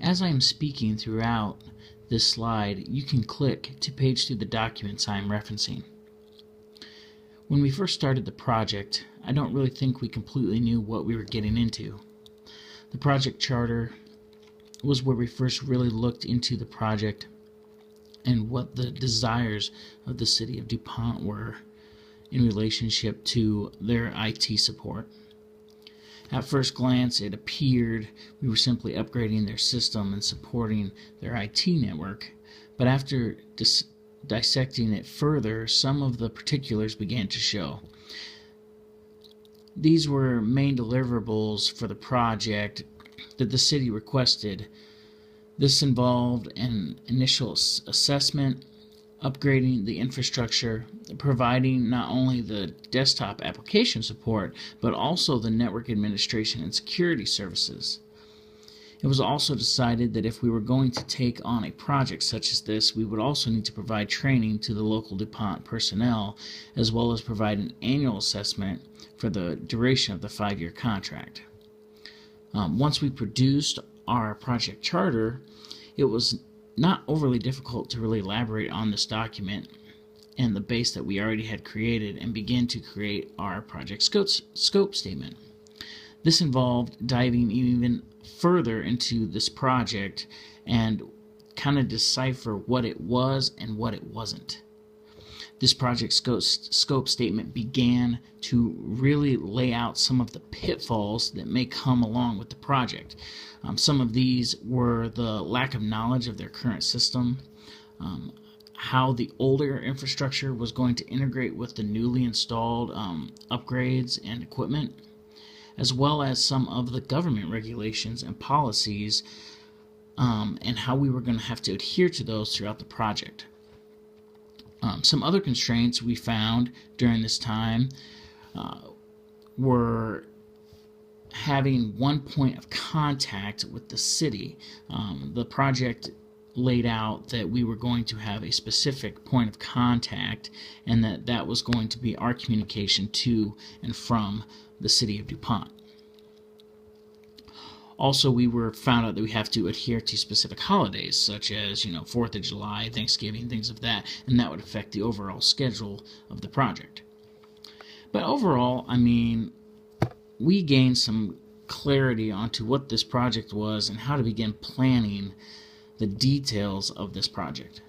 As I am speaking throughout this slide, you can click to page through the documents I am referencing. When we first started the project, I don't really think we completely knew what we were getting into. The project charter was where we first really looked into the project and what the desires of the city of DuPont were in relationship to their IT support. At first glance, it appeared we were simply upgrading their system and supporting their IT network, but after dissecting it further, some of the particulars began to show. These were main deliverables for the project that the city requested. This involved an initial assessment, upgrading the infrastructure, providing not only the desktop application support, but also the network administration and security services. It was also decided that if we were going to take on a project such as this, we would also need to provide training to the local DuPont personnel, as well as provide an annual assessment for the duration of the 5-year contract. Once we produced our project charter, it was not overly difficult to really elaborate on this document and the base that we already had created and begin to create our project scope statement. This involved diving even further into this project and kind of decipher what it was and what it wasn't. This project scope statement began to really lay out some of the pitfalls that may come along with the project. Some of these were the lack of knowledge of their current system, how the older infrastructure was going to integrate with the newly installed upgrades and equipment, as well as some of the government regulations and policies and how we were going to have to adhere to those throughout the project. Some other constraints we found during this time were having one point of contact with the city. The project laid out that we were going to have a specific point of contact and that was going to be our communication to and from the city of DuPont. Also, we found out that we have to adhere to specific holidays, such as 4th of July, Thanksgiving, things of that, and that would affect the overall schedule of the project. But overall, we gained some clarity onto what this project was and how to begin planning the details of this project.